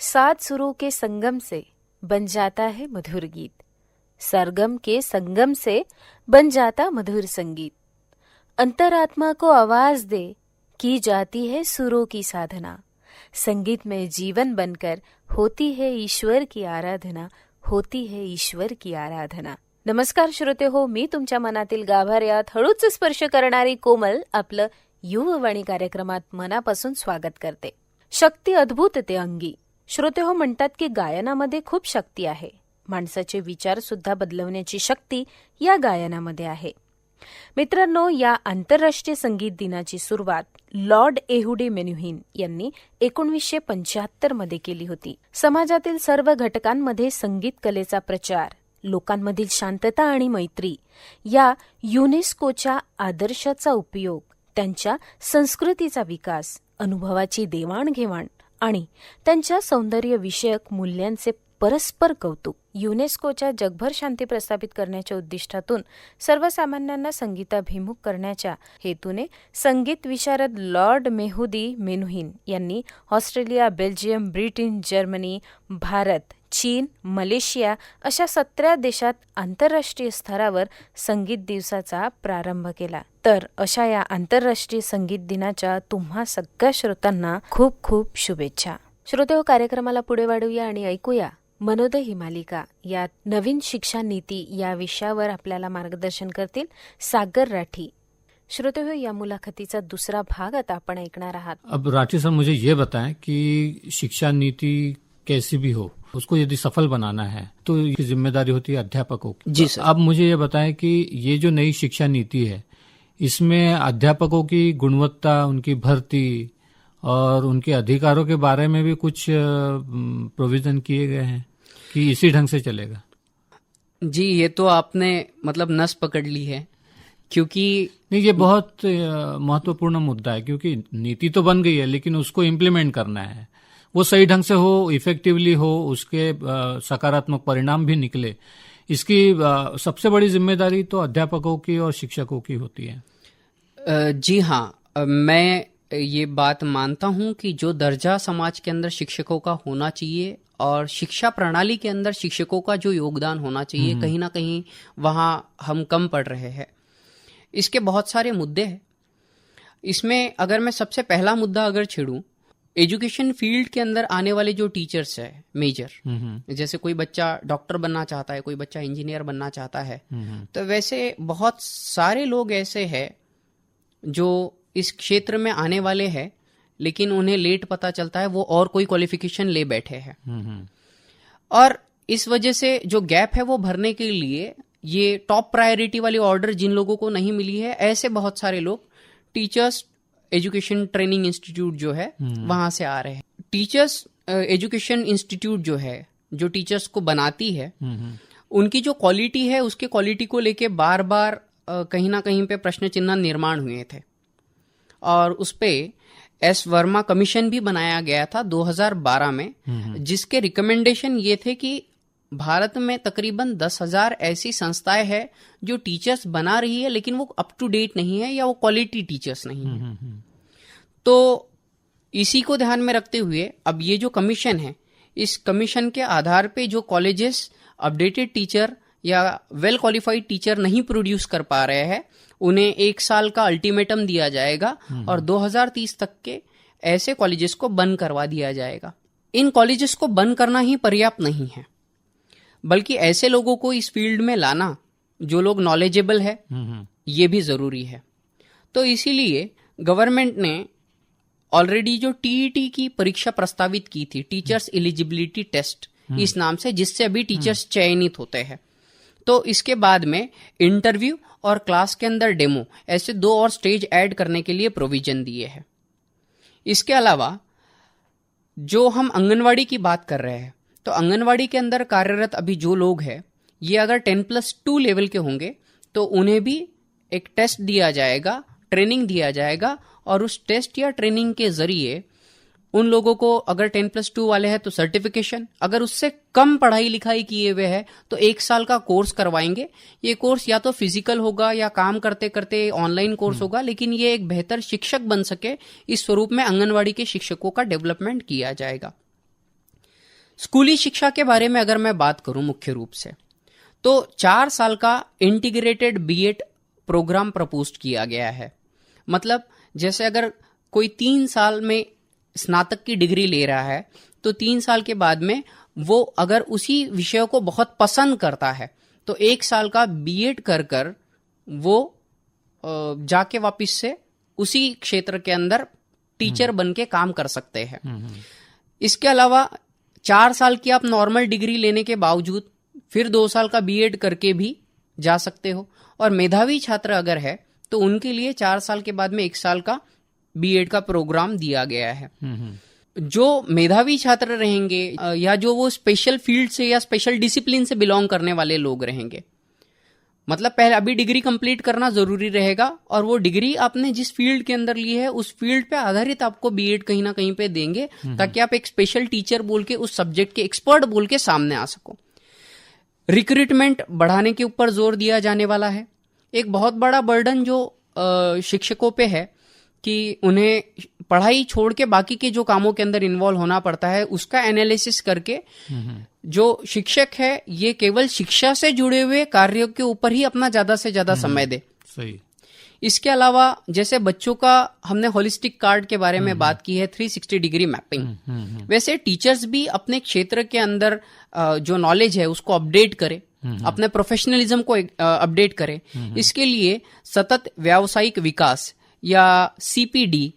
सात सुरों के संगम से बन जाता है मधुर गीत, सरगम के संगम से बन जाता मधुर संगीत। अंतरात्मा को आवाज दे की जाती है सुरों की साधना। संगीत में जीवन बनकर होती है ईश्वर की आराधना, होती है ईश्वर की आराधना। नमस्कार श्रोते हो, मी तुमच्या मनातील गाभाऱ्यात हळूच स्पर्श करणारी कोमल आपलं युववाणी कार्यक्रमात मनापासून स्वागत करते। शक्ती अद्भुत ते अंगी। श्रोते हो, म्हणतात की गायनामध्ये खूप शक्ती आहे। माणसाचे विचार सुद्धा बदलवण्याची शक्ती या गायनामध्ये आहे। मित्रांनो, या आंतरराष्ट्रीय संगीत दिनाची सुरुवात लॉर्ड एहुडी मेन्युहिन यांनी 1975 मध्ये केली होती। समाजातील सर्व घटकांमध्ये संगीत कलेचा प्रचार, लोकांमधील शांतता आणि मैत्री या युनेस्कोच्या आदर्शाचा उपयोग, त्यांच्या संस्कृतीचा विकास, अनुभवाची देवाणघेवाण आणि त्यांच्या सौंदर्य विषयक मूल्यांचे परस्पर कौतुक, युनेस्कोच्या जगभर शांती प्रस्थापित करण्याच्या उद्दिष्टातून सर्वसामान्यांना संगीताभिमुख करण्याच्या हेतूने संगीत विशारद लॉर्ड मेहुदी मेनुहिन यांनी Australia, Belgium, Britain, Germany, Bharat, चीन, मलेशिया अशा 17 देशात आंतरराष्ट्रीय स्तरावर संगीत दिवसाचा प्रारंभ केला। तर अशा या आंतरराष्ट्रीय संगीत दिनाच्या तुम्हा सगळ्या श्रोतांना खूप खूप शुभेच्छा। श्रोतेहो, कार्यक्रमाला पुढे वाढूया आणि ऐकूया मनोदय ही मालिका। यात नवीन शिक्षा नीति या विषयावर आपल्याला मार्गदर्शन करतील सागर राठी। श्रोतेहो, या मुलाखतीचा दूसरा भाग आता आपण ऐकणार आहात। अब राठी साहब, मुझे ये बताएं कि शिक्षा नीति कैसी भी हो, उसको यदि सफल बनाना है तो ये जिम्मेदारी होती है अध्यापकों की। जी सर। अब मुझे ये बताएं कि ये जो नई शिक्षा नीति है, इसमें अध्यापकों की गुणवत्ता, उनकी भर्ती और उनके अधिकारों के बारे में भी कुछ प्रोविजन किए गए हैं कि इसी ढंग से चलेगा? जी, ये तो आपने मतलब नस पकड़ ली है, क्योंकि नहीं, ये बहुत महत्वपूर्ण मुद्दा है, क्योंकि नीति तो बन गई है लेकिन उसको इम्प्लीमेंट करना है, वो सही ढंग से हो, इफेक्टिवली हो, उसके सकारात्मक परिणाम भी निकले। इसकी सबसे बड़ी जिम्मेदारी तो अध्यापकों की और शिक्षकों की होती है। जी हाँ, मैं ये बात मानता हूं कि जो दर्जा समाज के अंदर शिक्षकों का होना चाहिए और शिक्षा प्रणाली के अंदर शिक्षकों का जो योगदान होना चाहिए, कहीं ना कहीं वहां हम कम पड़ रहे हैं। इसके बहुत सारे मुद्दे हैं। इसमें अगर मैं सबसे पहला मुद्दा अगर छेड़ूं, एजुकेशन फील्ड के अंदर आने वाले जो टीचर्स है मेजर, जैसे कोई बच्चा डॉक्टर बनना चाहता है, कोई बच्चा इंजीनियर बनना चाहता है, तो वैसे बहुत सारे लोग ऐसे हैं जो इस क्षेत्र में आने वाले हैं लेकिन उन्हें लेट पता चलता है, वो और कोई क्वालिफिकेशन ले बैठे हैं। और इस वजह से जो गैप है वो भरने के लिए ये टॉप प्रायोरिटी वाली ऑर्डर जिन लोगों को नहीं मिली है, ऐसे बहुत सारे लोग टीचर्स एजुकेशन ट्रेनिंग इंस्टीट्यूट जो है वहां से आ रहे हैं। टीचर्स एजुकेशन इंस्टीट्यूट जो है, जो टीचर्स को बनाती है, उनकी जो क्वालिटी है उसके क्वालिटी को लेके बार बार कहीं ना कहीं पे प्रश्न चिन्ह निर्माण हुए थे और उस पे एस वर्मा कमीशन भी बनाया गया था 2012 में, जिसके रिकमेंडेशन ये थे कि भारत में तकरीबन 10,000 ऐसी संस्थाएं हैं जो टीचर्स बना रही है लेकिन वो अप टू डेट नहीं है या वो क्वालिटी टीचर्स नहीं है। तो इसी को ध्यान में रखते हुए अब ये जो कमीशन है, इस कमीशन के आधार पे जो कॉलेजेस अपडेटेड टीचर या वेल क्वालिफाइड टीचर नहीं प्रोड्यूस कर पा रहे हैं, उन्हें 1 साल का अल्टीमेटम दिया जाएगा और 2030 तक के ऐसे कॉलेजेस को बंद करवा दिया जाएगा। इन कॉलेजेस को बंद करना ही पर्याप्त नहीं है, बल्कि ऐसे लोगों को इस फील्ड में लाना जो लोग नॉलेजेबल है, ये भी जरूरी है। तो इसीलिए गवर्नमेंट ने ऑलरेडी जो टीईटी की परीक्षा प्रस्तावित की थी, टीचर्स एलिजिबिलिटी टेस्ट इस नाम से, जिससे अभी टीचर्स चयनित होते हैं, तो इसके बाद में इंटरव्यू और क्लास के अंदर डेमो, ऐसे 2 और स्टेज ऐड करने के लिए प्रोविजन दिए हैं। इसके अलावा जो हम आंगनवाड़ी की बात कर रहे हैं, तो आंगनवाड़ी के अंदर कार्यरत अभी जो लोग हैं, ये अगर 10+2 लेवल के होंगे तो उन्हें भी एक टेस्ट दिया जाएगा, ट्रेनिंग दिया जाएगा और उस टेस्ट या ट्रेनिंग के जरिए उन लोगों को अगर 10+2 वाले हैं तो सर्टिफिकेशन, अगर उससे कम पढ़ाई लिखाई किए हुए है तो 1 साल का कोर्स करवाएंगे। ये कोर्स या तो फिजिकल होगा या काम करते करते ऑनलाइन कोर्स होगा, लेकिन ये एक बेहतर शिक्षक बन सके इस स्वरूप में आंगनवाड़ी के शिक्षकों का डेवलपमेंट किया जाएगा। स्कूली शिक्षा के बारे में अगर मैं बात करूं मुख्य रूप से, तो 4 साल का इंटीग्रेटेड बीएड प्रोग्राम प्रपोज किया गया है। मतलब जैसे अगर कोई 3 साल में स्नातक की डिग्री ले रहा है तो 3 साल के बाद में वो अगर उसी विषय को बहुत पसंद करता है तो 1 साल का बीएड कर कर वो जाके वापस से उसी क्षेत्र के अंदर टीचर बन के काम कर सकते हैं। इसके अलावा 4 साल की आप नॉर्मल डिग्री लेने के बावजूद फिर 2 साल का बीएड करके भी जा सकते हो, और मेधावी छात्र अगर है तो उनके लिए 4 साल के बाद में 1 साल का बीएड का प्रोग्राम दिया गया है। जो मेधावी छात्र रहेंगे या जो वो स्पेशल फील्ड से या स्पेशल डिसिप्लिन से बिलोंग करने वाले लोग रहेंगे, मतलब पहले अभी डिग्री कंप्लीट करना जरूरी रहेगा और वो डिग्री आपने जिस फील्ड के अंदर ली है उस फील्ड पे आधारित आपको बीएड कहीं ना कहीं पे देंगे ताकि आप एक स्पेशल टीचर बोल के उस सब्जेक्ट के एक्सपर्ट बोल के सामने आ सको। रिक्रूटमेंट बढ़ाने के ऊपर जोर दिया जाने वाला है। एक बहुत बड़ा बर्डन जो शिक्षकों पे है कि उन्हें पढ़ाई छोड़ के बाकी के जो कामों के अंदर इन्वॉल्व होना पड़ता है, उसका एनालिसिस करके जो शिक्षक है ये केवल शिक्षा से जुड़े हुए कार्यों के ऊपर ही अपना ज्यादा से ज्यादा समय दे। सही। इसके अलावा जैसे बच्चों का हमने होलिस्टिक कार्ड के बारे में बात की है, 360 डिग्री मैपिंग, वैसे टीचर्स भी अपने क्षेत्र के अंदर जो नॉलेज है उसको अपडेट करें, अपने प्रोफेशनलिज्म को अपडेट करें। इसके लिए सतत व्यावसायिक विकास या सीपीडी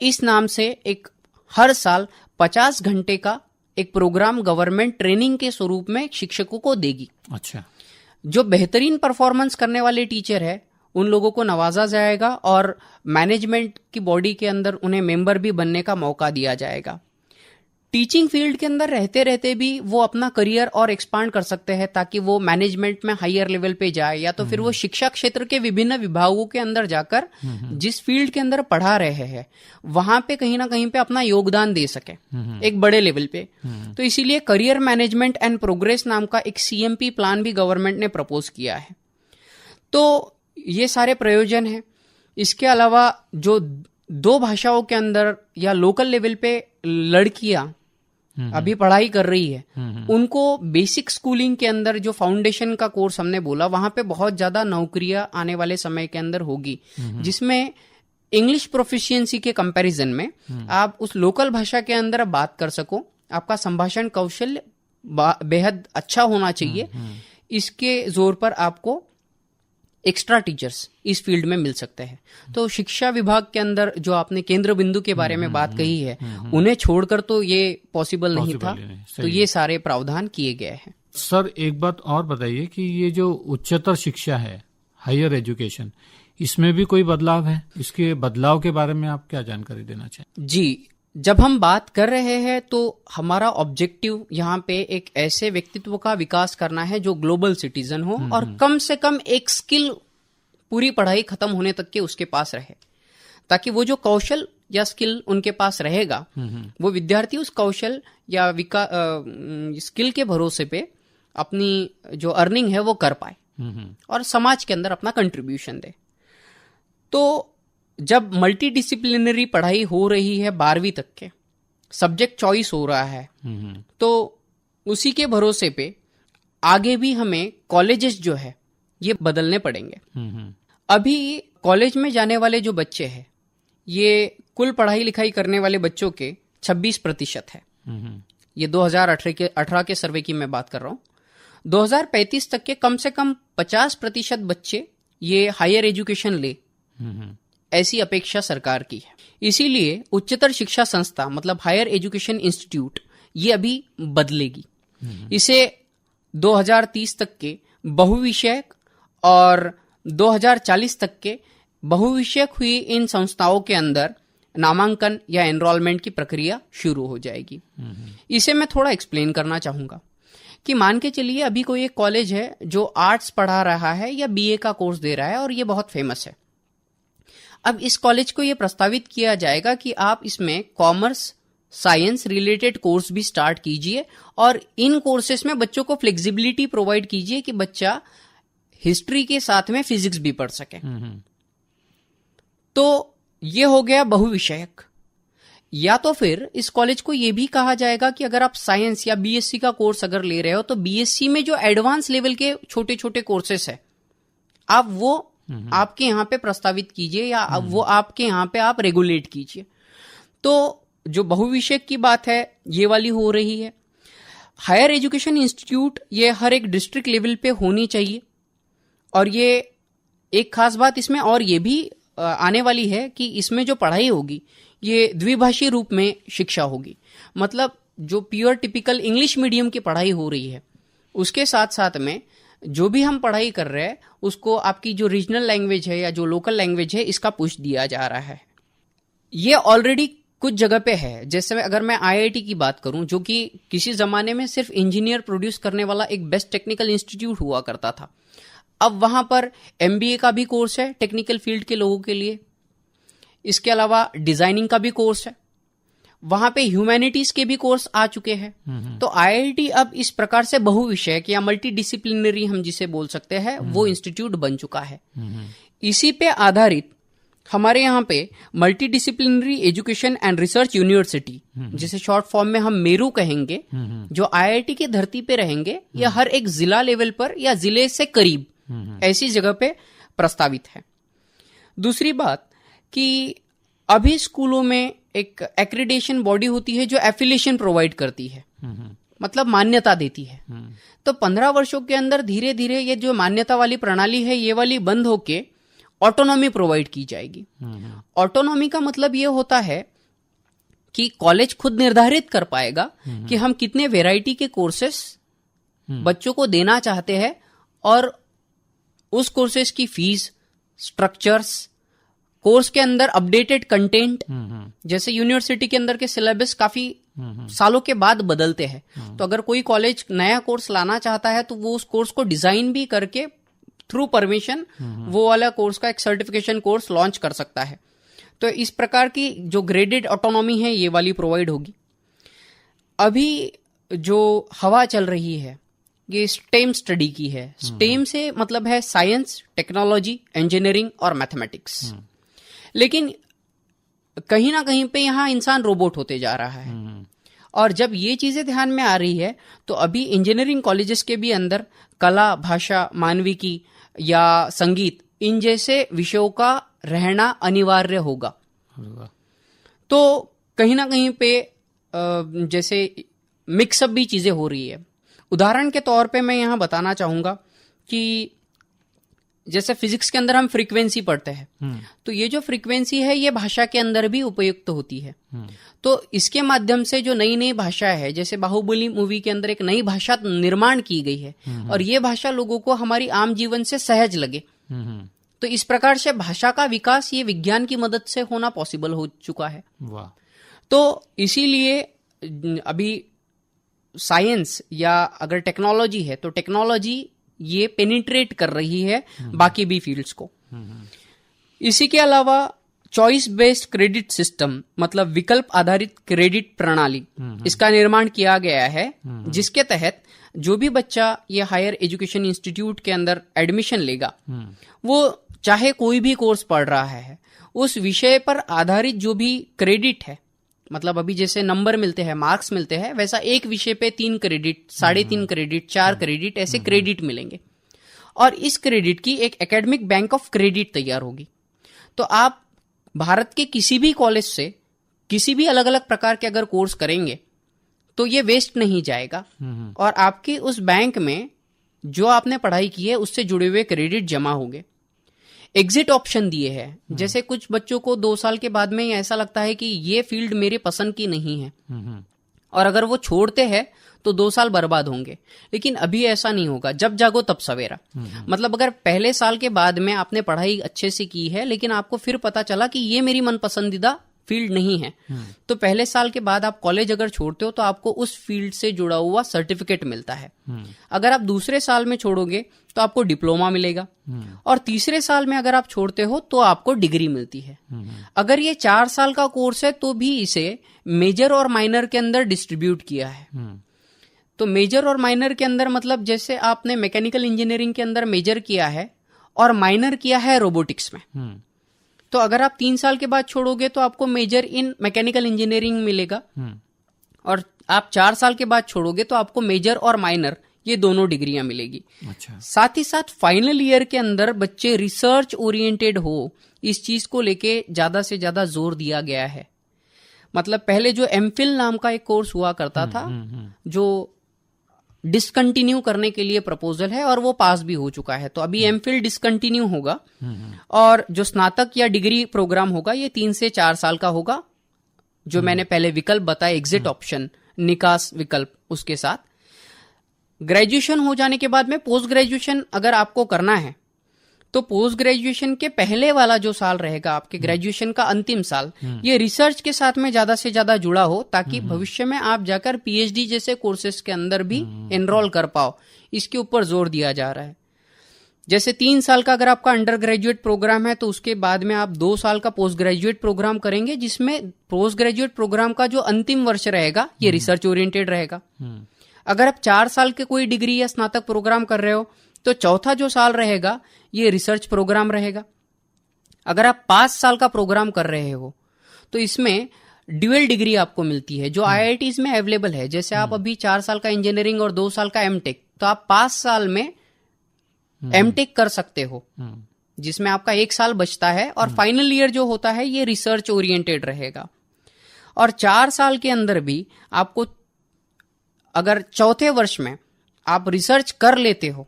इस नाम से एक हर साल 50 घंटे का एक प्रोग्राम गवर्नमेंट ट्रेनिंग के स्वरूप में शिक्षकों को देगी। अच्छा। जो बेहतरीन परफॉर्मेंस करने वाले टीचर है उन लोगों को नवाजा जाएगा और मैनेजमेंट की बॉडी के अंदर उन्हें मेंबर भी बनने का मौका दिया जाएगा। टीचिंग फील्ड के अंदर रहते रहते भी वो अपना करियर और एक्सपांड कर सकते हैं ताकि वो मैनेजमेंट में हायर लेवल पे जाए, या तो फिर वो शिक्षा क्षेत्र के विभिन्न विभागों के अंदर जाकर जिस फील्ड के अंदर पढ़ा रहे हैं वहां पे कहीं ना कहीं पे अपना योगदान दे सके एक बड़े लेवल पे। तो इसीलिए करियर मैनेजमेंट एंड प्रोग्रेस नाम का एक सीएमपी प्लान भी गवर्नमेंट ने प्रपोज किया है। तो ये सारे प्रयोजन है। इसके अलावा जो 2 भाषाओं के अंदर या लोकल लेवल पे लड़कियां अभी पढ़ाई कर रही है उनको बेसिक स्कूलिंग के अंदर जो फाउंडेशन का कोर्स हमने बोला वहां पे बहुत ज्यादा नौकरियां आने वाले समय के अंदर होगी, जिसमें इंग्लिश प्रोफिशिएंसी के कंपैरिजन में आप उस लोकल भाषा के अंदर बात कर सको, आपका संभाषण कौशल बेहद अच्छा होना चाहिए। इसके जोर पर आपको एक्स्ट्रा टीचर्स इस फील्ड में मिल सकते हैं। तो शिक्षा विभाग के अंदर जो आपने केंद्र बिंदु के बारे में बात कही है उन्हें छोड़कर तो ये पॉसिबल नहीं था, तो ये सारे प्रावधान किए गए हैं। सर एक बात और बताइए कि ये जो उच्चतर शिक्षा है, हायर एजुकेशन, इसमें भी कोई बदलाव है? इसके बदलाव के बारे में आप क्या जानकारी देना चाहें? जी, जब हम बात कर रहे हैं तो हमारा ऑब्जेक्टिव यहाँ पे एक ऐसे व्यक्तित्व का विकास करना है जो ग्लोबल सिटीजन हो और कम से कम एक स्किल पूरी पढ़ाई खत्म होने तक के उसके पास रहे, ताकि वो जो कौशल या स्किल उनके पास रहेगा वो विद्यार्थी उस कौशल या स्किल के भरोसे पे अपनी जो अर्निंग है वो कर पाए और समाज के अंदर अपना कंट्रीब्यूशन दे। तो जब मल्टी डिसिप्लिनरी पढ़ाई हो रही है 12वीं तक के, सब्जेक्ट चॉइस हो रहा है, तो उसी के भरोसे पे आगे भी हमें कॉलेजेस जो है ये बदलने पड़ेंगे। अभी कॉलेज में जाने वाले जो बच्चे हैं ये कुल पढ़ाई लिखाई करने वाले बच्चों के 26% है। ये 2018 के सर्वे की मैं बात कर रहा हूँ। 2035 तक के कम से कम 50% बच्चे ये हायर एजुकेशन ले, ऐसी अपेक्षा सरकार की है। इसीलिए उच्चतर शिक्षा संस्था मतलब हायर एजुकेशन इंस्टीट्यूट ये अभी बदलेगी। इसे 2030 तक के बहुविषयक और 2040 तक के बहुविषयक हुई इन संस्थाओं के अंदर नामांकन या एनरोलमेंट की प्रक्रिया शुरू हो जाएगी। इसे मैं थोड़ा एक्सप्लेन करना चाहूंगा कि मान के चलिए अभी कोई एक कॉलेज है जो आर्ट्स पढ़ा रहा है या बीए का कोर्स दे रहा है और ये बहुत फेमस है। अब इस कॉलेज को ये प्रस्तावित किया जाएगा कि आप इसमें कॉमर्स साइंस रिलेटेड कोर्स भी स्टार्ट कीजिए और इन कोर्सेस में बच्चों को फ्लेक्सिबिलिटी प्रोवाइड कीजिए कि बच्चा हिस्ट्री के साथ में फिजिक्स भी पढ़ सके। तो ये हो गया बहुविषयक। या तो फिर इस कॉलेज को ये भी कहा जाएगा कि अगर आप साइंस या बीएससी का कोर्स अगर ले रहे हो तो बीएससी में जो एडवांस लेवल के छोटे छोटे कोर्सेस है आप वो आपके यहाँ पे प्रस्तावित कीजिए या वो आपके यहाँ पे आप रेगुलेट कीजिए। तो जो बहुविषयक की बात है ये वाली हो रही है। हायर एजुकेशन इंस्टीट्यूट ये हर एक डिस्ट्रिक्ट लेवल पे होनी चाहिए। और ये एक खास बात इसमें और ये भी आने वाली है कि इसमें जो पढ़ाई होगी ये द्विभाषी रूप में शिक्षा होगी। मतलब जो प्योर टिपिकल इंग्लिश मीडियम की पढ़ाई हो रही है उसके साथ साथ में जो भी हम पढ़ाई कर रहे हैं उसको आपकी जो रीजनल लैंग्वेज है या जो लोकल लैंग्वेज है इसका पुश दिया जा रहा है। ये ऑलरेडी कुछ जगह पे है। जैसे अगर मैं आईआईटी की बात करूं जो कि किसी जमाने में सिर्फ इंजीनियर प्रोड्यूस करने वाला एक बेस्ट टेक्निकल इंस्टीट्यूट हुआ करता था, अब वहां पर एमबीए का भी कोर्स है टेक्निकल फील्ड के लोगों के लिए। इसके अलावा डिजाइनिंग का भी कोर्स है। वहां पे ह्यूमैनिटीज के भी कोर्स आ चुके हैं। तो आईआईटी अब इस प्रकार से बहुविषयक या मल्टी डिसिप्लिनरी हम जिसे बोल सकते हैं वो इंस्टीट्यूट बन चुका है। इसी पे आधारित हमारे यहाँ पे multi disciplinary education and research university जिसे शॉर्ट फॉर्म में हम मेरू कहेंगे, जो आईआईटी की धरती पे रहेंगे या हर एक जिला लेवल पर या जिले से करीब ऐसी जगह पे प्रस्तावित है। दूसरी बात कि अभी स्कूलों में एक एक्रीडेशन बॉडी होती है जो एफिलिएशन प्रोवाइड करती है, मतलब मान्यता देती है। तो 15 वर्षों के अंदर धीरे धीरे ये जो मान्यता वाली प्रणाली है ये वाली बंद होके ऑटोनॉमी प्रोवाइड की जाएगी। ऑटोनॉमी का मतलब ये होता है कि कॉलेज खुद निर्धारित कर पाएगा कि हम कितने वैरायटी के कोर्सेस बच्चों को देना चाहते हैं और उस कोर्सेस की फीस, स्ट्रक्चर्स, कोर्स के अंदर अपडेटेड कंटेंट, जैसे यूनिवर्सिटी के अंदर के सिलेबस काफी सालों के बाद बदलते हैं। तो अगर कोई कॉलेज नया कोर्स लाना चाहता है तो वो उस कोर्स को डिजाइन भी करके थ्रू परमिशन वो वाला कोर्स का एक सर्टिफिकेशन कोर्स लॉन्च कर सकता है। तो इस प्रकार की जो ग्रेडेड ऑटोनॉमी है ये वाली प्रोवाइड होगी। अभी जो हवा चल रही है ये स्टेम स्टडी की है। स्टेम से मतलब है साइंस, टेक्नोलॉजी, इंजीनियरिंग और मैथमेटिक्स। लेकिन कहीं ना कहीं पे यहाँ इंसान रोबोट होते जा रहा है। और जब ये चीजें ध्यान में आ रही है तो अभी इंजीनियरिंग कॉलेजेस के भी अंदर कला, भाषा, मानविकी या संगीत इन जैसे विषयों का रहना अनिवार्य होगा। तो कहीं ना कहीं पे जैसे मिक्सअप भी चीजें हो रही है। उदाहरण के तौर पे मैं यहाँ बताना चाहूंगा कि जैसे फिजिक्स के अंदर हम फ्रीक्वेंसी पढ़ते हैं तो ये जो फ्रीक्वेंसी है ये भाषा के अंदर भी उपयुक्त होती है। तो इसके माध्यम से जो नई नई भाषा है, जैसे बाहुबली मूवी के अंदर एक नई भाषा निर्माण की गई है और ये भाषा लोगों को हमारी आम जीवन से सहज लगे। तो इस प्रकार से भाषा का विकास ये विज्ञान की मदद से होना पॉसिबल हो चुका है। वाह। तो इसीलिए अभी साइंस या अगर टेक्नोलॉजी है तो टेक्नोलॉजी ये पेनिट्रेट कर रही है बाकी भी फील्ड्स को। इसी के अलावा चॉइस बेस्ड क्रेडिट सिस्टम मतलब विकल्प आधारित क्रेडिट प्रणाली, इसका निर्माण किया गया है जिसके तहत जो भी बच्चा ये हायर एजुकेशन इंस्टीट्यूट के अंदर एडमिशन लेगा वो चाहे कोई भी कोर्स पढ़ रहा है उस विषय पर आधारित जो भी क्रेडिट है, मतलब अभी जैसे नंबर मिलते हैं, मार्क्स मिलते हैं, वैसा एक विषय पे 3 क्रेडिट, 3.5 क्रेडिट, 4 क्रेडिट ऐसे क्रेडिट मिलेंगे और इस क्रेडिट की एक एकेडमिक बैंक ऑफ क्रेडिट तैयार होगी। तो आप भारत के किसी भी कॉलेज से किसी भी अलग अलग प्रकार के अगर कोर्स करेंगे तो ये वेस्ट नहीं जाएगा और आपके उस बैंक में जो आपने पढ़ाई की है उससे जुड़े हुए क्रेडिट जमा होंगे। एग्जिट ऑप्शन दिए हैं, जैसे कुछ बच्चों को 2 साल के बाद में ऐसा लगता है कि ये फील्ड मेरे पसंद की नहीं है और अगर वो छोड़ते हैं तो 2 साल बर्बाद होंगे। लेकिन अभी ऐसा नहीं होगा, जब जागो तब सवेरा। मतलब अगर पहले साल के बाद में आपने पढ़ाई अच्छे से की है लेकिन आपको फिर पता चला कि ये मेरी मन पसंदीदा फील्ड नहीं है, तो पहले साल के बाद आप कॉलेज अगर छोड़ते हो तो आपको उस फील्ड से जुड़ा हुआ सर्टिफिकेट मिलता है। अगर आप दूसरे साल में छोड़ोगे तो आपको डिप्लोमा मिलेगा, और तीसरे साल में अगर आप छोड़ते हो तो आपको डिग्री मिलती है। अगर ये 4 साल का कोर्स है तो भी इसे मेजर और माइनर के अंदर डिस्ट्रीब्यूट किया है। तो मेजर और माइनर के अंदर मतलब जैसे आपने मैकेनिकल इंजीनियरिंग के अंदर मेजर किया है और माइनर किया है रोबोटिक्स में, तो अगर आप 3 साल के बाद छोड़ोगे तो आपको मेजर इन मैकेनिकल इंजीनियरिंग मिलेगा, और आप 4 साल के बाद छोड़ोगे तो आपको मेजर और माइनर ये दोनों डिग्रियां मिलेगी। अच्छा। साथ ही साथ फाइनल ईयर के अंदर बच्चे रिसर्च ओरिएंटेड हो, इस चीज को लेके ज्यादा से ज्यादा जोर दिया गया है। मतलब पहले जो एमफिल नाम का एक कोर्स हुआ करता था, जो डिसकंटिन्यू करने के लिए प्रपोजल है और वो पास भी हो चुका है, तो अभी एमफिल डिसकंटिन्यू होगा, और जो स्नातक या डिग्री प्रोग्राम होगा ये 3 से 4 साल का होगा, जो मैंने पहले विकल्प बताया, एग्जिट ऑप्शन, निकास विकल्प, उसके साथ ग्रेजुएशन हो जाने के बाद में पोस्ट ग्रेजुएशन अगर आपको करना है तो पोस्ट ग्रेजुएशन के पहले वाला जो साल रहेगा आपके ग्रेजुएशन का अंतिम साल, ये रिसर्च के साथ में ज्यादा से ज्यादा जुड़ा हो, ताकि भविष्य में आप जाकर पीएचडी जैसे कोर्सेज के अंदर भी एनरोल कर पाओ, इसके ऊपर जोर दिया जा रहा है। जैसे 3 साल का अगर आपका अंडर ग्रेजुएट प्रोग्राम है तो उसके बाद में आप 2 साल का पोस्ट ग्रेजुएट प्रोग्राम करेंगे, जिसमें पोस्ट ग्रेजुएट प्रोग्राम का जो अंतिम वर्ष रहेगा ये रिसर्च ओरिएंटेड रहेगा। अगर आप 4 साल के कोई डिग्री या स्नातक प्रोग्राम कर रहे हो तो चौथा जो साल रहेगा ये रिसर्च प्रोग्राम रहेगा। अगर आप 5 साल का प्रोग्राम कर रहे हो तो इसमें ड्यूअल डिग्री आपको मिलती है, जो आईआईटीज में अवेलेबल है। जैसे आप अभी 4 साल का इंजीनियरिंग और 2 साल का एमटेक, तो आप 5 साल में एमटेक कर सकते हो, जिसमें आपका 1 साल बचता है, और फाइनल ईयर जो होता है ये रिसर्च ओरिएंटेड रहेगा। और 4 साल के अंदर भी आपको अगर चौथे वर्ष में आप रिसर्च कर लेते हो,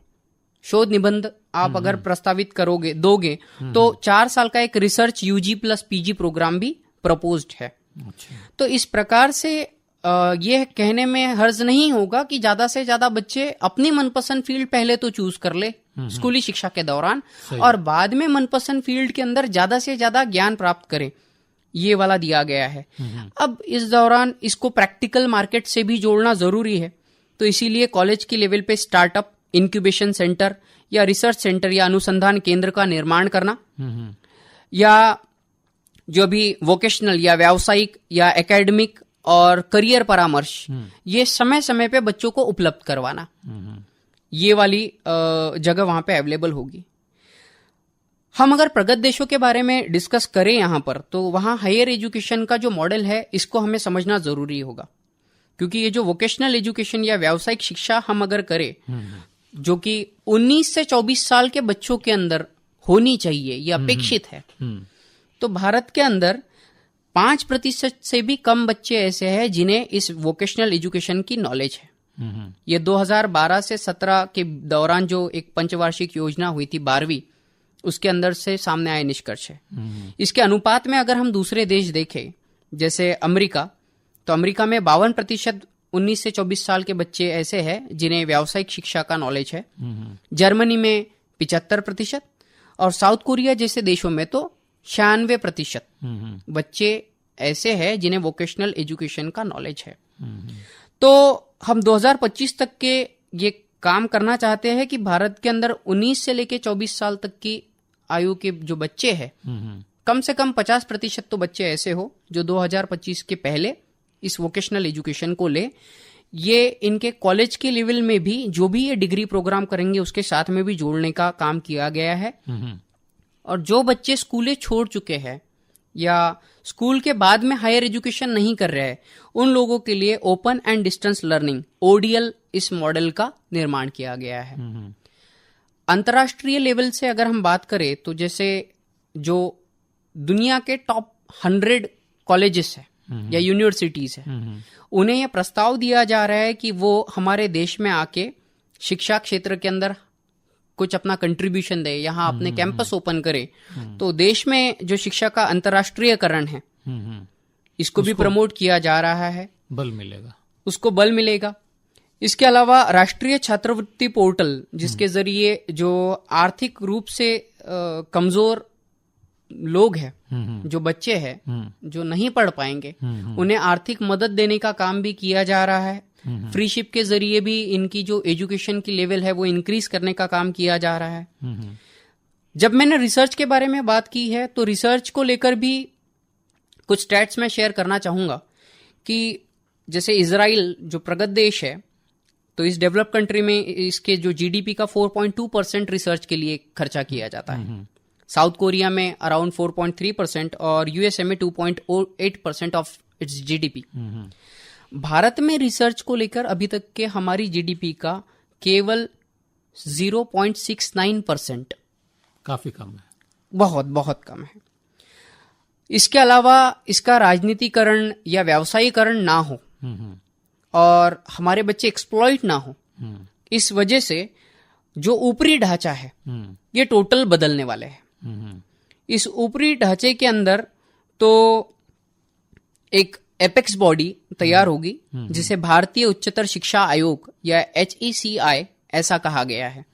शोध निबंध आप अगर प्रस्तावित दोगे तो 4 साल का एक research UG plus PG programme भी प्रपोज्ड है। अच्छा। तो इस प्रकार से यह कहने में हर्ज नहीं होगा कि ज्यादा से ज्यादा बच्चे अपनी मनपसंद फील्ड पहले तो चूज कर ले स्कूली शिक्षा के दौरान, और बाद में मनपसंद फील्ड के अंदर ज्यादा से ज्यादा ज्ञान प्राप्त करें, ये वाला दिया गया है। अब इस दौरान इसको प्रैक्टिकल मार्केट से भी जोड़ना जरूरी है, तो इसीलिए कॉलेज की लेवल पे स्टार्टअप, इंक्यूबेशन सेंटर या रिसर्च सेंटर या अनुसंधान केंद्र का निर्माण करना, या जो भी वोकेशनल या व्यावसायिक या एकेडमिक और करियर परामर्श, ये समय समय पे बच्चों को उपलब्ध करवाना, ये वाली जगह वहां पे अवेलेबल होगी। हम अगर प्रगत देशों के बारे में डिस्कस करें यहां पर, तो वहां हायर एजुकेशन का जो मॉडल है इसको हमें समझना जरूरी होगा, क्योंकि ये जो वोकेशनल एजुकेशन या व्यावसायिक शिक्षा हम अगर करें, जो कि 19 से 24 साल के बच्चों के अंदर होनी चाहिए, ये अपेक्षित है, तो भारत के अंदर 5% से भी कम बच्चे ऐसे हैं जिन्हें इस वोकेशनल एजुकेशन की नॉलेज है। ये 2012 से 17 के दौरान जो एक पंचवार्षिक योजना हुई थी 12वीं, उसके अंदर से सामने आए निष्कर्ष है। इसके अनुपात में अगर हम दूसरे देश देखें, जैसे अमेरिका, तो अमेरिका में 52% 19 से 24 साल के बच्चे ऐसे हैं जिन्हें व्यावसायिक शिक्षा का नॉलेज है। जर्मनी में 75%, और साउथ कोरिया जैसे देशों में तो 96% बच्चे ऐसे हैं जिन्हें वोकेशनल एजुकेशन का नॉलेज है। तो हम 2025 तक के ये काम करना चाहते हैं कि भारत के अंदर 19 से लेके 24 साल तक की आयु के जो बच्चे हैं, कम से कम 50% तो बच्चे ऐसे हो जो 2025 के पहले इस वोकेशनल एजुकेशन को ले। ये इनके कॉलेज के लेवल में भी जो भी ये डिग्री प्रोग्राम करेंगे उसके साथ में भी जोड़ने का काम किया गया है। और जो बच्चे स्कूलें छोड़ चुके हैं या स्कूल के बाद में हायर एजुकेशन नहीं कर रहे हैं, उन लोगों के लिए open and distance learning ODL इस मॉडल का निर्माण किया गया है। अंतर्राष्ट्रीय लेवल से अगर हम बात करें तो जैसे जो दुनिया के टॉप 100 कॉलेजेस है या यूनिवर्सिटीज है, उन्हें यह प्रस्ताव दिया जा रहा है कि वो हमारे देश में आके शिक्षा क्षेत्र के अंदर कुछ अपना कंट्रीब्यूशन दे, यहाँ अपने कैंपस ओपन करे, तो देश में जो शिक्षा का अंतर्राष्ट्रीयकरण है इसको भी प्रमोट किया जा रहा है, बल मिलेगा, उसको बल मिलेगा। इसके अलावा राष्ट्रीय छात्रवृत्ति पोर्टल, जिसके जरिए जो आर्थिक रूप से कमजोर लोग हैं, जो बच्चे हैं, जो नहीं पढ़ पाएंगे, उन्हें आर्थिक मदद देने का काम भी किया जा रहा है। फ्री शिप के जरिए भी इनकी जो एजुकेशन की लेवल है वो इंक्रीज करने का काम किया जा रहा है। जब मैंने रिसर्च के बारे में बात की है तो रिसर्च को लेकर भी कुछ स्टैट्स मैं शेयर करना चाहूंगा कि जैसे इजराइल जो प्रगत देश है, तो इस डेवलप कंट्री में इसके जो जीडीपी का 4.2% रिसर्च के लिए खर्चा किया जाता है। साउथ कोरिया में अराउंड 4.3% और यूएसए में 2.8% ऑफ इट्स जीडीपी। भारत में रिसर्च को लेकर अभी तक के हमारी जीडीपी का केवल 0.69%, काफी कम है, बहुत बहुत कम है। इसके अलावा इसका राजनीतिकरण या व्यावसायीकरण ना हो और हमारे बच्चे एक्सप्लॉइट ना हो, इस वजह से जो ऊपरी ढांचा है ये टोटल बदलने वाले हैं। इस ऊपरी ढांचे के अंदर तो एक एपेक्स बॉडी तैयार होगी जिसे भारतीय उच्चतर शिक्षा आयोग या HECI ऐसा कहा गया है।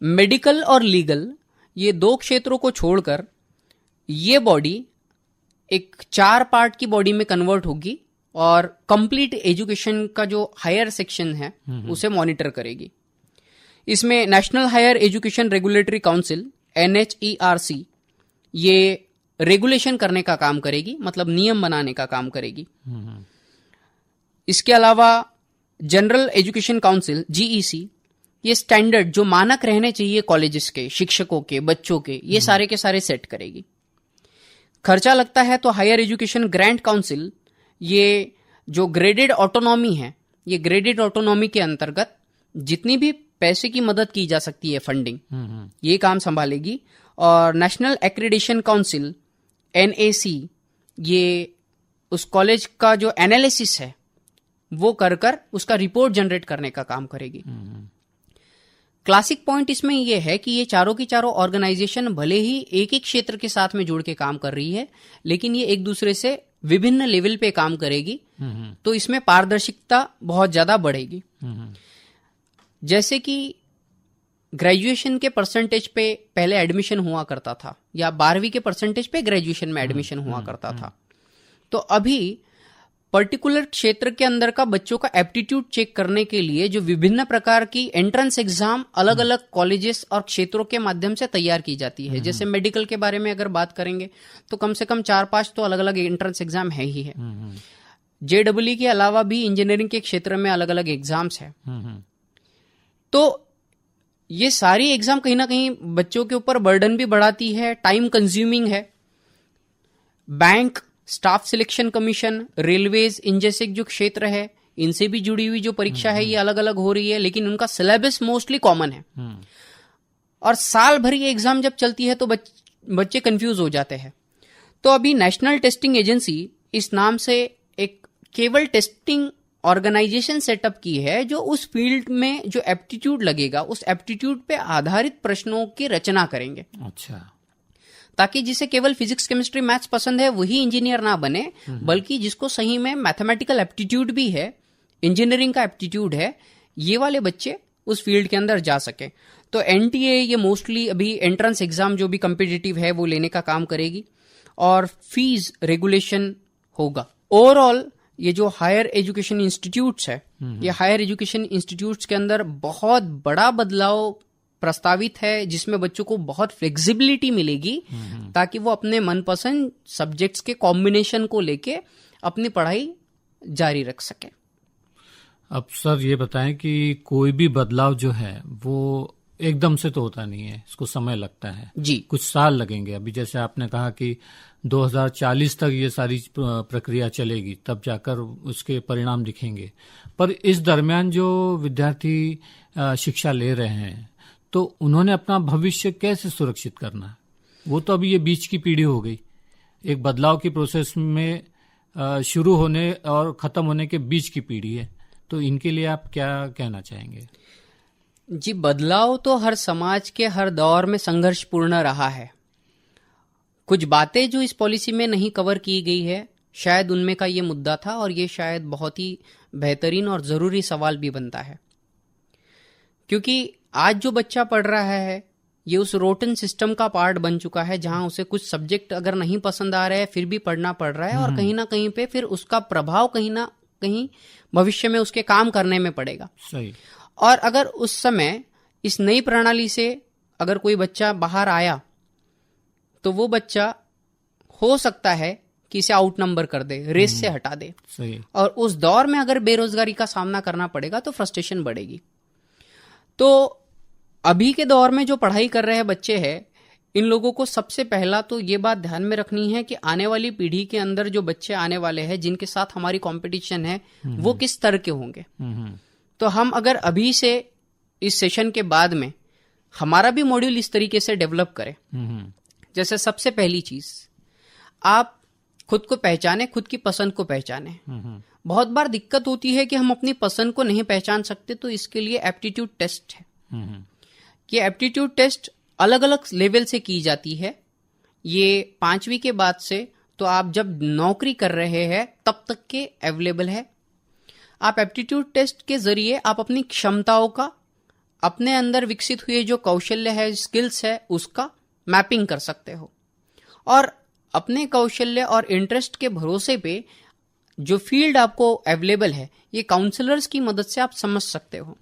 मेडिकल और लीगल ये दो क्षेत्रों को छोड़कर ये बॉडी एक 4 पार्ट की बॉडी में कन्वर्ट होगी और कंप्लीट एजुकेशन का जो हायर सेक्शन है उसे मॉनिटर करेगी। इसमें national higher education regulatory council NHERC ये रेगुलेशन करने का काम करेगी, मतलब नियम बनाने का काम करेगी। इसके अलावा जनरल एजुकेशन काउंसिल GEC ये स्टैंडर्ड जो मानक रहने चाहिए कॉलेजेस के, शिक्षकों के, बच्चों के, ये सारे के सारे सेट करेगी। खर्चा लगता है तो हायर एजुकेशन ग्रांट काउंसिल ये जो ग्रेडेड ऑटोनॉमी है, ये ग्रेडेड ऑटोनॉमी के अंतर्गत जितनी भी पैसे की मदद की जा सकती है, फंडिंग, ये काम संभालेगी। और नेशनल एक्रेडिटेशन काउंसिल NAC ये उस कॉलेज का जो एनालिसिस है वो कर उसका रिपोर्ट जनरेट करने का काम करेगी। क्लासिक पॉइंट इसमें यह है कि ये चारों की चारों ऑर्गेनाइजेशन भले ही एक एक क्षेत्र के साथ में जुड़ के काम कर रही है, लेकिन ये एक दूसरे से विभिन्न लेवल पे काम करेगी, तो इसमें पारदर्शिता बहुत ज्यादा बढ़ेगी। जैसे कि ग्रेजुएशन के परसेंटेज पे पहले एडमिशन हुआ करता था या 12वीं के परसेंटेज पे ग्रेजुएशन में एडमिशन हुआ करता था, तो अभी पर्टिकुलर क्षेत्र के अंदर का बच्चों का एप्टीट्यूड चेक करने के लिए जो विभिन्न प्रकार की एंट्रेंस एग्जाम अलग अलग कॉलेजेस और क्षेत्रों के माध्यम से तैयार की जाती है। जैसे मेडिकल के बारे में अगर बात करेंगे तो कम से कम 4-5 तो अलग अलग एंट्रेंस एग्जाम है ही है। JEE के अलावा भी इंजीनियरिंग के क्षेत्र में अलग अलग एग्जाम्स है। तो ये सारी एग्जाम कहीं ना कहीं बच्चों के ऊपर बर्डन भी बढ़ाती है, टाइम कंज्यूमिंग है। Bank, staff selection commission, railways, इन जैसे जो क्षेत्र है इनसे भी जुड़ी हुई जो परीक्षा है ये अलग अलग हो रही है, लेकिन उनका सिलेबस मोस्टली कॉमन है। और साल भर ये एग्जाम जब चलती है तो बच्चे कंफ्यूज हो जाते हैं। तो अभी नेशनल टेस्टिंग एजेंसी इस नाम से एक केवल टेस्टिंग ऑर्गेनाइजेशन सेटअप की है जो उस फील्ड में जो एप्टीट्यूड लगेगा उस एप्टीट्यूड पे आधारित प्रश्नों की रचना करेंगे। अच्छा, ताकि जिसे केवल फिजिक्स, केमिस्ट्री, मैथ्स पसंद है वही इंजीनियर ना बने, बल्कि जिसको सही में मैथमेटिकल एप्टीट्यूड भी है, इंजीनियरिंग का एप्टीट्यूड है, ये वाले बच्चे उस फील्ड के अंदर जा सके। तो NTA ये मोस्टली अभी एंट्रेंस एग्जाम जो भी कम्पिटिटिव है वो लेने का काम करेगी और फीस रेगुलेशन होगा। ओवरऑल ये जो हायर एजुकेशन इंस्टीट्यूट्स है, ये हायर एजुकेशन इंस्टीट्यूट्स के अंदर बहुत बड़ा बदलाव प्रस्तावित है, जिसमें बच्चों को बहुत फ्लेक्सिबिलिटी मिलेगी ताकि वो अपने मनपसंद सब्जेक्ट्स के कॉम्बिनेशन को लेके अपनी पढ़ाई जारी रख सके। अब सर ये बताएं कि कोई भी बदलाव जो है वो एकदम से तो होता नहीं है, इसको समय लगता है जी, कुछ साल लगेंगे। अभी जैसे आपने कहा कि 2040 तक ये सारी प्रक्रिया चलेगी, तब जाकर उसके परिणाम दिखेंगे। पर इस दरमियान जो विद्यार्थी शिक्षा ले रहे हैं तो उन्होंने अपना भविष्य कैसे सुरक्षित करना है? वो तो अभी ये बीच की पीढ़ी हो गई, एक बदलाव की प्रोसेस में शुरू होने और खत्म होने के बीच की पीढ़ी है, तो इनके लिए आप क्या कहना चाहेंगे? जी, बदलाव तो हर समाज के हर दौर में संघर्षपूर्ण रहा है। कुछ बातें जो इस पॉलिसी में नहीं कवर की गई है, शायद उनमें का ये मुद्दा था और ये शायद बहुत ही बेहतरीन और जरूरी सवाल भी बनता है, क्योंकि आज जो बच्चा पढ़ रहा है ये उस रोटन सिस्टम का पार्ट बन चुका है, जहां उसे कुछ सब्जेक्ट अगर नहीं पसंद आ रहे हैं फिर भी पढ़ना पड़ रहा है, और कहीं ना कहीं पे फिर उसका प्रभाव कहीं ना कहीं भविष्य में उसके काम करने में पड़ेगा। सही। और अगर उस समय इस नई प्रणाली से अगर कोई बच्चा बाहर आया तो वो बच्चा हो सकता है कि इसे आउट नंबर कर दे, रेस से हटा दे। सही। और उस दौर में अगर बेरोजगारी का सामना करना पड़ेगा तो फ्रस्ट्रेशन बढ़ेगी। तो अभी के दौर में जो पढ़ाई कर रहे बच्चे हैं, इन लोगों को सबसे पहला तो ये बात ध्यान में रखनी है कि आने वाली पीढ़ी के अंदर जो बच्चे आने वाले हैं, जिनके साथ हमारी कंपटीशन है, वो किस स्तर के होंगे। तो हम अगर अभी से इस सेशन के बाद में हमारा भी मॉड्यूल इस तरीके से डेवलप करें, जैसे सबसे पहली चीज आप खुद को पहचाने, खुद की पसंद को पहचाने। बहुत बार दिक्कत होती है कि हम अपनी पसंद को नहीं पहचान सकते, तो इसके लिए एप्टीट्यूड टेस्ट है। ये एप्टीट्यूड टेस्ट अलग अलग लेवल से की जाती है। ये 5वीं के बाद से तो आप जब नौकरी कर रहे हैं तब तक के अवेलेबल है। आप एप्टीट्यूड टेस्ट के जरिए आप अपनी क्षमताओं का, अपने अंदर विकसित हुए जो कौशल्य है, स्किल्स है, उसका मैपिंग कर सकते हो, और अपने कौशल्य और इंटरेस्ट के भरोसे पे जो फील्ड आपको अवेलेबल है, ये काउंसलर्स की मदद से आप समझ सकते हो।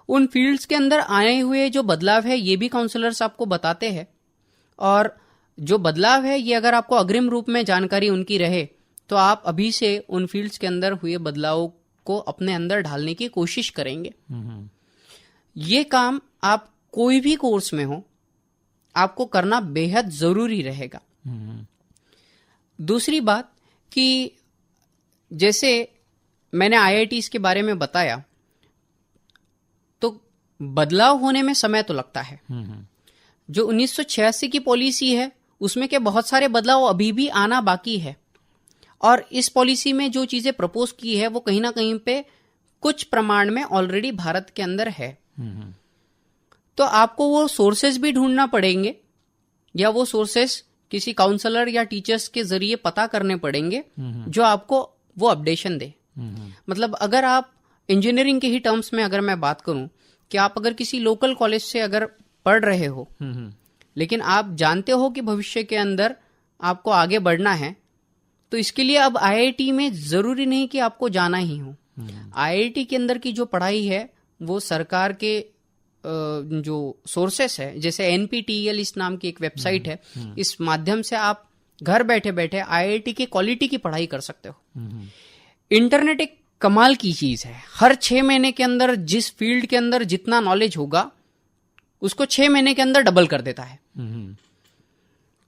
उन फील्ड्स के अंदर आए हुए जो बदलाव है, ये भी काउंसलर्स आपको बताते हैं, और जो बदलाव है ये अगर आपको अग्रिम रूप में जानकारी उनकी रहे तो आप अभी से उन फील्ड्स के अंदर हुए बदलावों को अपने अंदर ढालने की कोशिश करेंगे। ये काम आप कोई भी कोर्स में हो, आपको करना बेहद जरूरी रहेगा। दूसरी बात कि जैसे मैंने IITs के बारे में बताया, तो बदलाव होने में समय तो लगता है। जो 1986 की पॉलिसी है उसमें के बहुत सारे बदलाव अभी भी आना बाकी है, और इस पॉलिसी में जो चीजें प्रपोज की है वो कहीं ना कहीं पे कुछ प्रमाण में ऑलरेडी भारत के अंदर है। तो आपको वो सोर्सेज भी ढूंढना पड़ेंगे, या वो सोर्सेज किसी काउंसलर या टीचर्स के जरिए पता करने पड़ेंगे जो आपको वो अपडेशन दे। मतलब अगर आप इंजीनियरिंग के ही टर्म्स में अगर मैं बात करूं कि आप अगर किसी लोकल कॉलेज से अगर पढ़ रहे हो, लेकिन आप जानते हो कि भविष्य के अंदर आपको आगे बढ़ना है, तो इसके लिए अब IIT में जरूरी नहीं कि आपको जाना ही हो। IIT के अंदर की जो पढ़ाई है वो सरकार के जो सोर्सेस है, जैसे NPTEL इस नाम की एक वेबसाइट है, इस माध्यम से आप घर बैठे बैठे IIT की क्वालिटी की पढ़ाई कर सकते हो। इंटरनेट एक कमाल की चीज है। हर 6 महीने के अंदर जिस फील्ड के अंदर जितना नॉलेज होगा उसको 6 महीने के अंदर डबल कर देता है।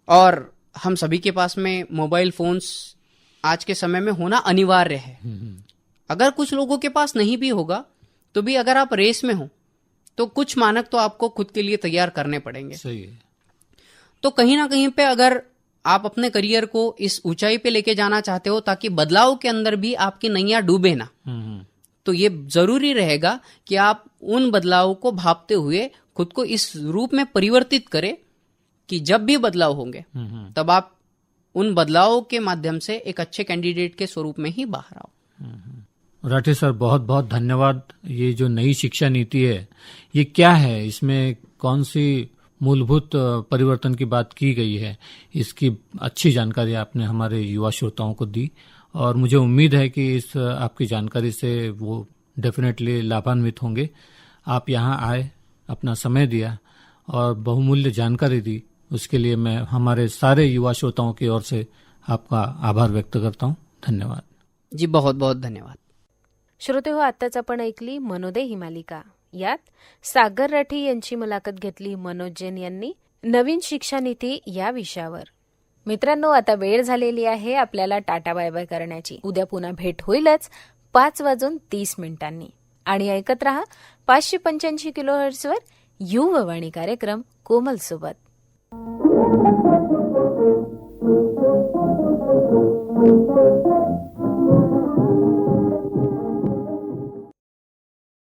और हम सभी के पास में मोबाइल फोन्स आज के समय में होना अनिवार्य है। अगर कुछ लोगों के पास नहीं भी होगा तो भी अगर आप रेस में हो तो कुछ मानक तो आपको खुद के लिए तैयार करने पड़ेंगे। सही है। तो कहीं ना कहीं पे अगर आप अपने करियर को इस ऊंचाई पे लेके जाना चाहते हो ताकि बदलाव के अंदर भी आपकी नैया डूबे ना, तो ये जरूरी रहेगा कि आप उन बदलावों को भांपते हुए खुद को इस रूप में परिवर्तित करें कि जब भी बदलाव होंगे तब आप उन बदलावों के माध्यम से एक अच्छे कैंडिडेट के स्वरूप में ही बाहर आओ। राठे सर, बहुत बहुत धन्यवाद। ये जो नई शिक्षा नीति है ये क्या है, इसमें कौन सी मूलभूत परिवर्तन की बात की गई है, इसकी अच्छी जानकारी आपने हमारे युवा श्रोताओं को दी, और मुझे उम्मीद है कि इस आपकी जानकारी से वो डेफिनेटली लाभान्वित होंगे। आप यहाँ आए, अपना समय दिया और बहुमूल्य जानकारी दी, उसके लिए मैं हमारे सारे युवा श्रोताओं की ओर से आपका आभार व्यक्त करता हूँ। धन्यवाद जी, बहुत बहुत धन्यवाद। श्रोते हो, आत्ताच आपण ऐकली मनोदय ही मालिका। यात सागर राठी यांची मुलाखत घेतली मनोज जैन यांनी नवीन शिक्षा नीती या विषयावर। मित्रांनो, आता वेळ झालेली आहे आपल्याला टाटा बाय बाय करण्याची। उद्या पुन्हा भेट होईलच 5:30 आणि ऐकत रहा 585 किलोहर्ट्झवर युववाणी कार्यक्रम कोमल सोबत।